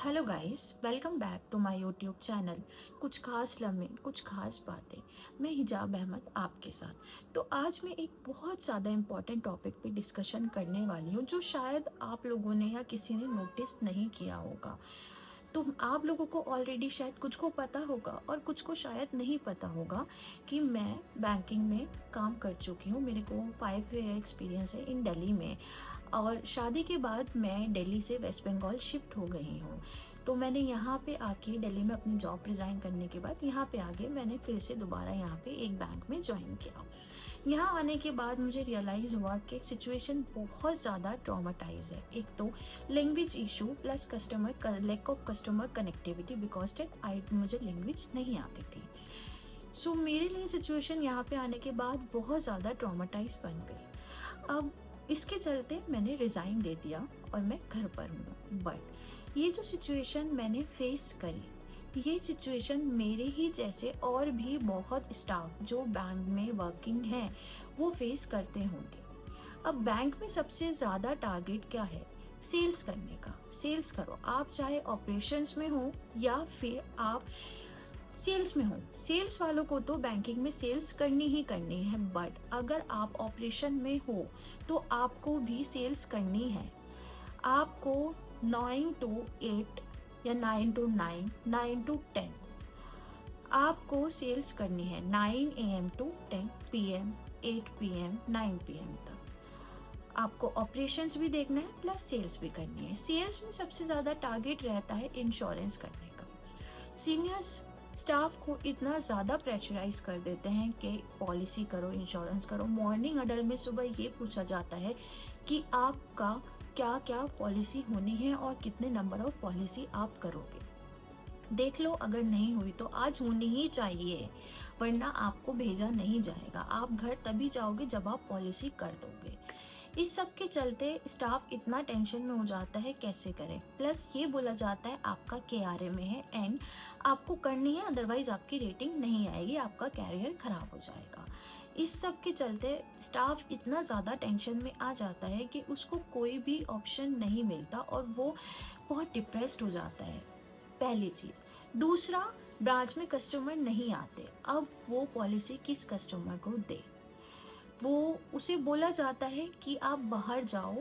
Hello guys, welcome back to my YouTube channel. कुछ खास लम्हे, कुछ खास बातें। मैं हिजाब अहमद आपके साथ। तो आज मैं एक बहुत ज़्यादा इम्पॉर्टेंट टॉपिक पे डिस्कशन करने वाली हूँ, जो शायद आप लोगों ने या किसी ने नोटिस नहीं किया होगा। तो आप लोगों को ऑलरेडी शायद कुछ को पता होगा और कुछ को शायद नहीं पता होगा कि मैं बैंकिंग में काम कर चुकी हूँ। मेरे को 5 ईयर एक्सपीरियंस है इन दिल्ली में, और शादी के बाद मैं दिल्ली से वेस्ट बंगाल शिफ्ट हो गई हूँ। तो मैंने यहाँ पे आके दिल्ली में अपनी जॉब रिज़ाइन करने के बाद यहाँ पे आके मैंने फिर से दोबारा यहाँ पे एक बैंक में ज्वाइन किया। यहाँ आने के बाद मुझे रियलाइज़ हुआ कि सिचुएशन बहुत ज़्यादा ट्रॉमाटाइज है। एक तो language issue plus lack of customer connectivity, because that मुझे लैंग्वेज नहीं आती थी। सो मेरे लिए सिचुएशन यहाँ पे आने के बाद बहुत ज़्यादा ट्रॉमाटाइज बन गई। अब इसके चलते मैंने रिज़ाइन दे दिया और मैं घर पर हूँ। बट ये जो सिचुएशन मैंने फेस करी, ये सिचुएशन मेरे ही जैसे और भी बहुत स्टाफ जो बैंक में वर्किंग हैं वो फेस करते होंगे। अब बैंक में सबसे ज़्यादा टारगेट क्या है? सेल्स करने का। सेल्स करो, आप चाहे ऑपरेशंस में हो या फिर आप सेल्स में हो। सेल्स वालों को तो बैंकिंग में सेल्स करनी ही करनी है, बट अगर आप ऑपरेशन में हो तो आपको भी सेल्स करनी है। आपको 9 to 8 या 9 to 9, 9 to 10 आपको सेल्स करनी है। 9 AM to 10 PM, 8 PM, 9 PM तक आपको ऑपरेशंस भी देखना है प्लस सेल्स भी करनी है। सेल्स में सबसे ज़्यादा टारगेट रहता है इंश्योरेंस करने का। सीनियर्स स्टाफ को इतना ज़्यादा प्रेशराइज कर देते हैं कि पॉलिसी करो, इंश्योरेंस करो। मॉर्निंग अडल में सुबह ये पूछा जाता है कि आपका क्या क्या पॉलिसी होनी है और कितने नंबर ऑफ पॉलिसी आप करोगे। देख लो, अगर नहीं हुई तो आज होनी ही चाहिए, वरना आपको भेजा नहीं जाएगा। आप घर तभी जाओगे जब आप पॉलिसी कर दोगे। इस सब के चलते स्टाफ इतना टेंशन में हो जाता है, कैसे करें। प्लस ये बोला जाता है आपका KRA में है एंड आपको करनी है, अदरवाइज आपकी रेटिंग नहीं आएगी, आपका कैरियर खराब हो जाएगा। इस सब के चलते स्टाफ इतना ज़्यादा टेंशन में आ जाता है कि उसको कोई भी ऑप्शन नहीं मिलता और वो बहुत डिप्रेस्ड हो जाता है, पहली चीज़। दूसरा, ब्रांच में कस्टमर नहीं आते, अब वो पॉलिसी किस कस्टमर को दे। वो उसे बोला जाता है कि आप बाहर जाओ,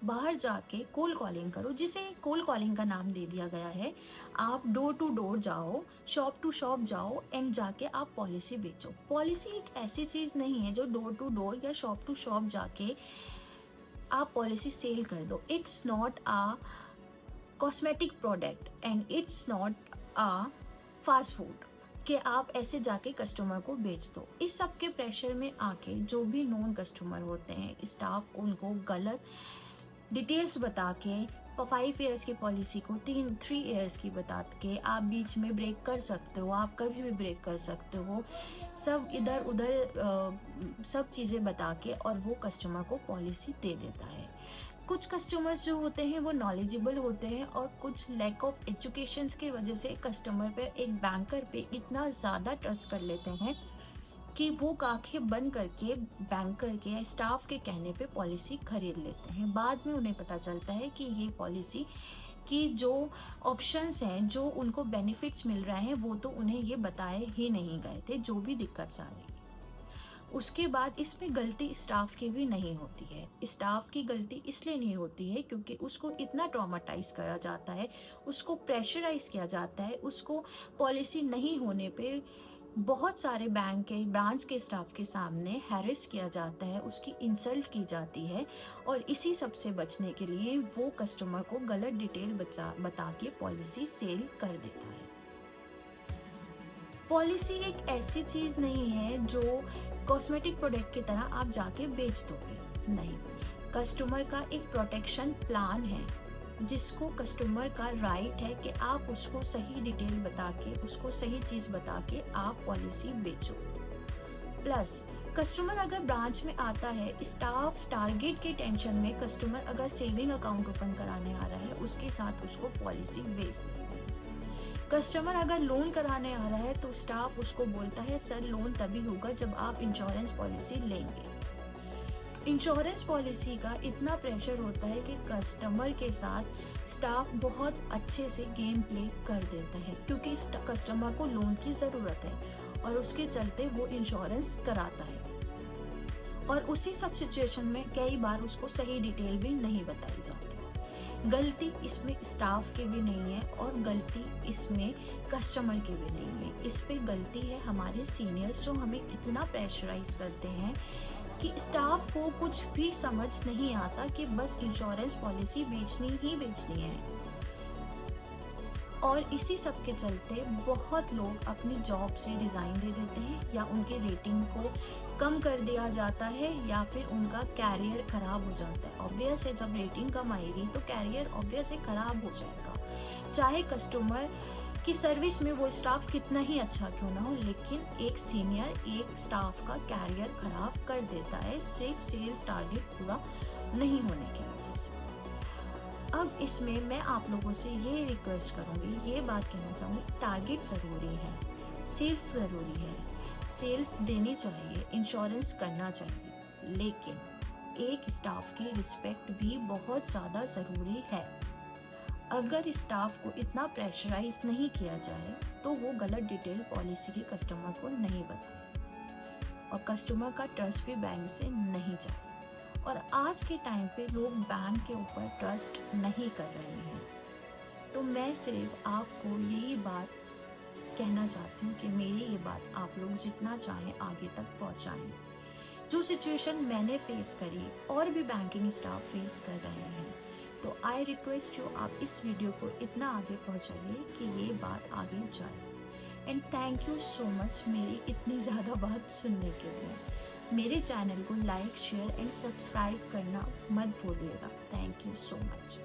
बाहर जाके कोल्ड कॉलिंग करो, जिसे कोल्ड कॉलिंग का नाम दे दिया गया है। आप डोर टू डोर जाओ, शॉप टू शॉप जाओ एंड जाके आप पॉलिसी बेचो। पॉलिसी एक ऐसी चीज़ नहीं है जो डोर टू डोर या शॉप टू शॉप जाके आप पॉलिसी सेल कर दो। It's not a cosmetic product and it's not a fast food कि आप ऐसे जाके कस्टमर को बेच दो। इस सब के प्रेशर में आके जो भी नॉन कस्टमर होते हैं, स्टाफ उनको गलत डिटेल्स बता के 5 ईयर्स की पॉलिसी को 3 ईयर्स की बता के आप बीच में ब्रेक कर सकते हो, आप कभी भी ब्रेक कर सकते हो, सब इधर उधर सब चीज़ें बता के, और वो कस्टमर को पॉलिसी दे देता है। कुछ कस्टमर्स जो होते हैं वो नॉलेजेबल होते हैं और कुछ लैक ऑफ एजुकेशंस की वजह से कस्टमर पे, एक बैंकर पे इतना ज़्यादा ट्रस्ट कर लेते हैं कि वो आंखें बंद करके बैंकर के या स्टाफ के कहने पे पॉलिसी खरीद लेते हैं। बाद में उन्हें पता चलता है कि ये पॉलिसी की जो ऑप्शंस हैं, जो उनको बेनिफिट्स मिल रहे हैं, वो तो उन्हें ये बताए ही नहीं गए थे, जो भी दिक्कत आ रही है। उसके बाद इसमें गलती स्टाफ की भी नहीं होती है। स्टाफ की गलती इसलिए नहीं होती है क्योंकि उसको इतना ट्रॉमाटाइज करा जाता है, उसको प्रेशराइज किया जाता है, उसको पॉलिसी नहीं होने पे बहुत सारे बैंक के ब्रांच के स्टाफ के सामने हैरेस किया जाता है, उसकी इंसल्ट की जाती है, और इसी सब से बचने के लिए वो कस्टमर को गलत डिटेल बता के पॉलिसी सेल कर देता है। पॉलिसी एक ऐसी चीज़ नहीं है जो कॉस्मेटिक प्रोडक्ट की तरह आप जाके बेच दोगे, नहीं। कस्टमर का एक प्रोटेक्शन प्लान है, जिसको कस्टमर का राइट है कि आप उसको सही डिटेल बता के, उसको सही चीज़ बता के आप पॉलिसी बेचो। प्लस कस्टमर अगर ब्रांच में आता है, स्टाफ टारगेट के टेंशन में कस्टमर अगर सेविंग अकाउंट ओपन कराने आ रहा है, उसके साथ उसको पॉलिसी बेच देता है। कस्टमर अगर लोन कराने आ रहा है तो स्टाफ उसको बोलता है सर लोन तभी होगा जब आप इंश्योरेंस पॉलिसी लेंगे। इंश्योरेंस पॉलिसी का इतना प्रेशर होता है कि कस्टमर के साथ स्टाफ बहुत अच्छे से गेम प्ले कर देते हैं, क्योंकि कस्टमर को लोन की ज़रूरत है और उसके चलते वो इंश्योरेंस कराता है। और उसी सब सिचुएशन में कई बार उसको सही डिटेल भी नहीं बताई जाती। गलती इसमें स्टाफ की भी नहीं है और गलती इसमें कस्टमर की भी नहीं है। इस पे गलती है हमारे सीनियर्स, जो हमें इतना प्रेशराइज करते हैं कि स्टाफ को कुछ भी समझ नहीं आता कि बस इंश्योरेंस पॉलिसी बेचनी ही बेचनी है। और इसी सब के चलते बहुत लोग अपनी जॉब से रिज़ाइन दे देते हैं, या उनके रेटिंग को कम कर दिया जाता है, या फिर उनका कैरियर ख़राब हो जाता है। ऑब्वियस है, जब रेटिंग कम आएगी तो कैरियर ऑब्वियस है ख़राब हो जाएगा। चाहे कस्टमर की सर्विस में वो स्टाफ कितना ही अच्छा क्यों ना हो, लेकिन एक सीनियर एक स्टाफ का कैरियर ख़राब कर देता है, सिर्फ सेल्स टारगेट पूरा नहीं होने की वजह से। अब इसमें मैं आप लोगों से ये रिक्वेस्ट करूँगी, ये बात कहना चाहूँगी, टारगेट ज़रूरी है, सेल्स ज़रूरी है, सेल्स देनी चाहिए, इंश्योरेंस करना चाहिए, लेकिन एक स्टाफ की रिस्पेक्ट भी बहुत ज़्यादा ज़रूरी है। अगर स्टाफ को इतना प्रेशराइज नहीं किया जाए तो वो गलत डिटेल पॉलिसी की कस्टमर को नहीं बताए और कस्टमर का ट्रस्ट भी बैंक से नहीं जाए। और आज के टाइम पे लोग बैंक के ऊपर ट्रस्ट नहीं कर रहे हैं। तो मैं सिर्फ आपको यही बात कहना चाहती हूँ कि मेरी ये बात आप लोग जितना चाहें आगे तक पहुँचाएं। जो सिचुएशन मैंने फेस करी और भी बैंकिंग स्टाफ फेस कर रहे हैं, तो आई रिक्वेस्ट यू, आप इस वीडियो को इतना आगे पहुँचाइए कि ये बात आगे जाए। And thank you so much मेरी इतनी ज़्यादा बात सुनने के लिए। मेरे चैनल को लाइक, शेयर एंड सब्सक्राइब करना मत भूलिएगा। Thank you so much.